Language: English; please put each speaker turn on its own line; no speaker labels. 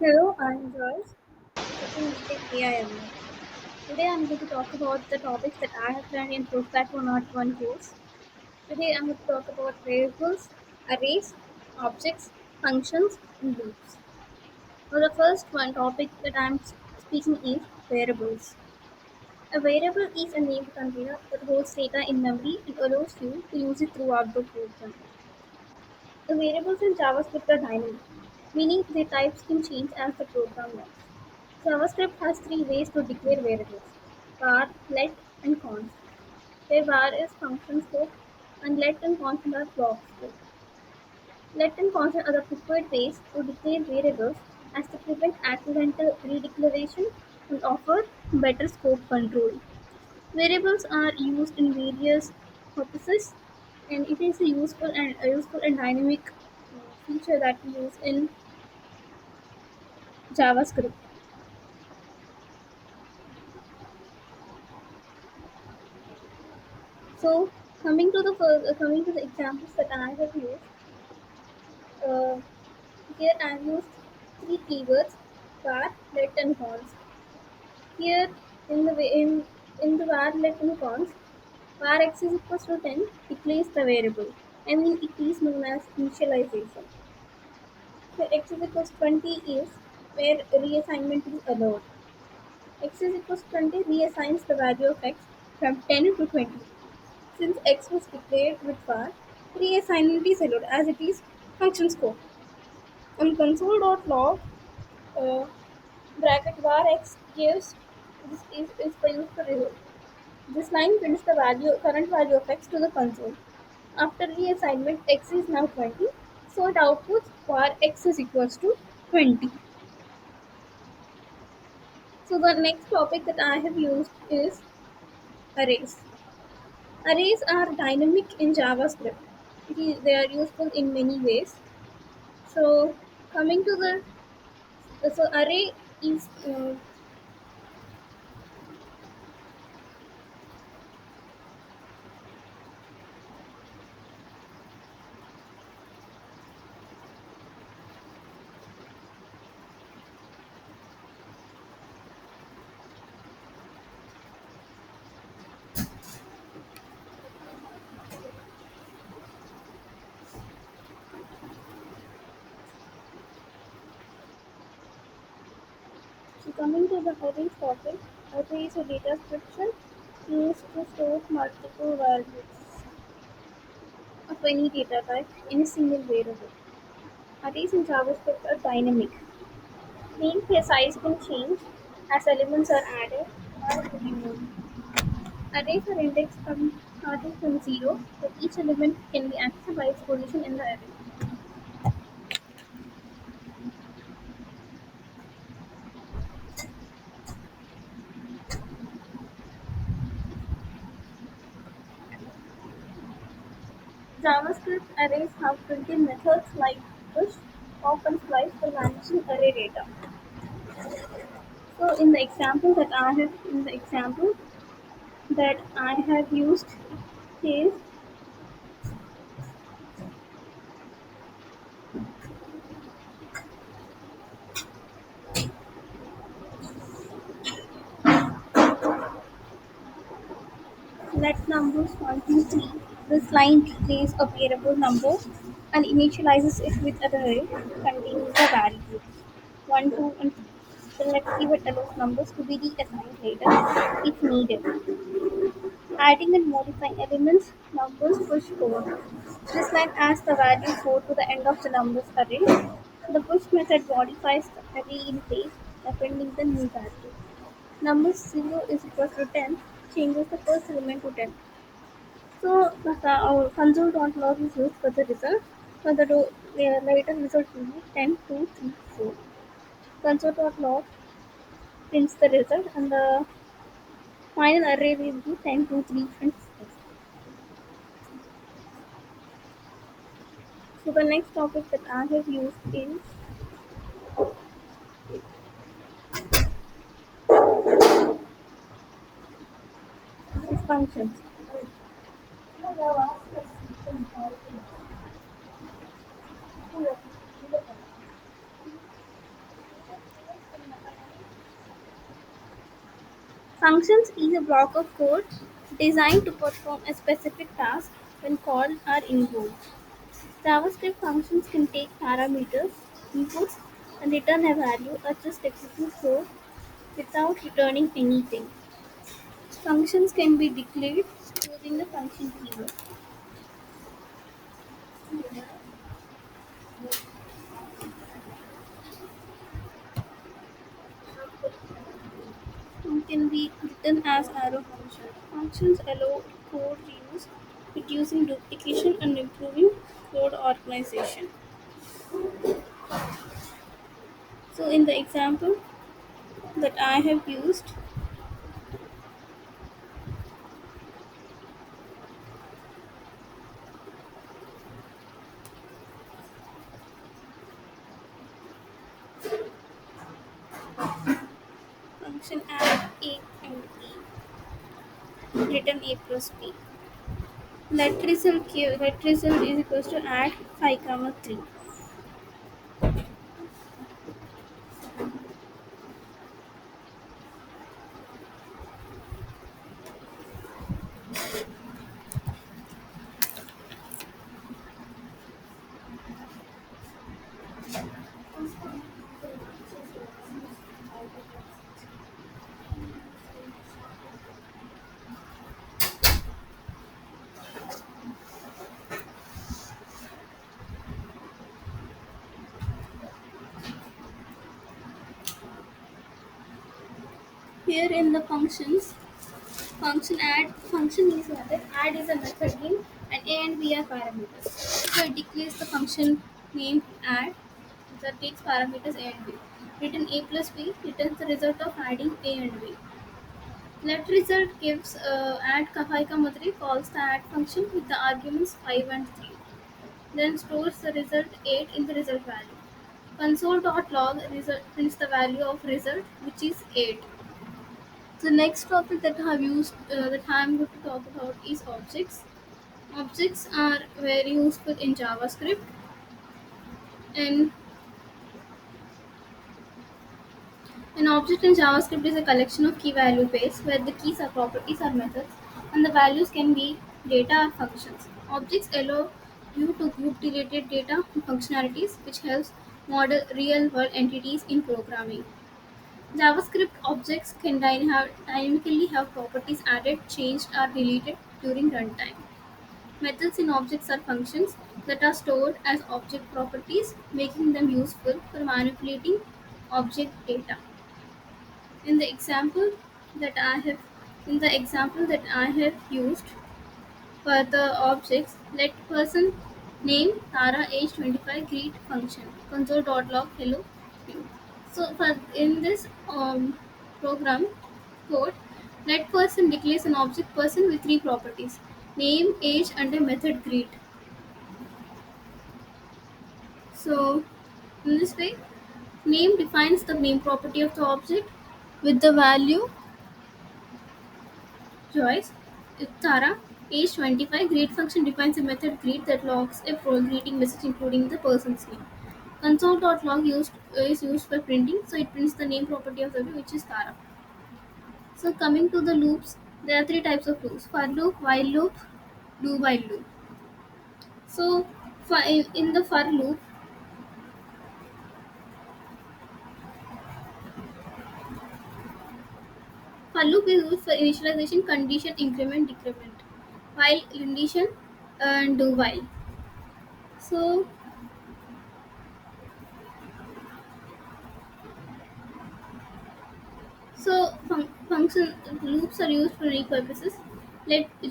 Hello, I'm Joyce, studying BTech AIML. Today I'm going to talk about the topics that I have learned in Postback 101 course. Today I'm going to talk about variables, arrays, objects, functions, and loops. So the first one topic that speaking is variables. A variable is a named container that holds data in memory and allows you to use it throughout the program. The variables in JavaScript are dynamic, meaning their types can change as the program runs. JavaScript has three ways to declare variables: var, let, and const. Where var is function scope and let and const are block scope. Let and const are the preferred ways to declare variables as they prevent accidental redeclaration and offer better scope control. Variables are used in various purposes, and it is a useful and dynamic feature that we use in JavaScript. So coming to the examples that I have used, uh, here I have used three keywords: var, let, and const. Here in the var, let, and const, var x is equals to 10 declares the variable. I mean, it is known as initialization. So x is equals 20 is where reassignment is allowed. X is equals 20 reassigns the value of x from 10 to 20. Since x was declared with var, reassignment is allowed as it is function scope. On console.log, uh, bracket var x gives this is for use for result. This line prints the current value of x to the console. After reassignment, x is now 20, so it outputs var x is equals to 20. So the next topic that I have used is arrays. Arrays are dynamic in JavaScript. They are useful in many ways. So coming to the array is so coming to the arrays topic. Array is a data structure used to store multiple values of any data type in a single variable. Arrays in JavaScript are dynamic, meaning their size can change as elements are added or removed. Arrays are indexed from starting from zero, so each element can be accessed by its position in the array. JavaScript arrays have built-in methods like push, pop, and splice for managing array data. So in the example that I have used is let numbers 1 to 3. This line declares a variable number and initializes it with an array containing the values 1, 2, and 3. The next keyword allows numbers to be reassigned later if needed. Adding and modifying elements, numbers push 4. This line adds the value 4 to the end of the numbers array. The push method modifies the array in place, appending the new value. Number 0 is equal to 10 changes the first element to 10. So our console.log is used for the result. For the later result will be 10, 2, 3, 4. Console.log prints the result and the final array will be 10, 2, 3, and 4. So the next topic that I have used is functions. Functions is a block of code designed to perform a specific task when called or invoked. JavaScript functions can take parameters, inputs, and return a value or just execute code without returning anything. Functions can be declared using the function keyword. And can be written as arrow function. Functions allow code reuse, reducing duplication and improving code organization. So in the example that I have used, function add a and b, written a plus b. Let result is equals to add 5 comma 3. Here in the functions, function is nothing. Add is a method name and a and b are parameters. So it declares the function named add that takes parameters a and b. Written a plus b returns the result of adding a and b. Let result gives add five comma 3 calls the add function with the arguments 5 and 3. Then stores the result 8 in the result value. Console.log result prints the value of result which is 8. The next topic that I am going to talk about is objects. Objects are very useful in JavaScript, and an object in JavaScript is a collection of key value pairs where the keys are properties or methods, and the values can be data or functions. Objects allow you to group related data and functionalities, which helps model real-world entities in programming. JavaScript objects can dynamically have properties added, changed, or deleted during runtime. Methods in objects are functions that are stored as object properties, making them useful for manipulating object data. In the example that I have in the example that I have used for the objects, let person name Tara age 25 greet function console.log hello you. So for in this program code, let person declares an object person with three properties: name, age, and a method greet. So in this way, name defines the name property of the object with the value Joyce. Tara, age 25, greet function defines a method greet that logs a greeting message including the person's name. Console.log is used for printing, so it prints the name property of the object, which is Tara. So coming to the loops, there are three types of loops: for loop, while loop, do while loop. So in the for loop is used for initialization, condition, increment, decrement, while condition and do while. So function loops are used for unique purposes. Let j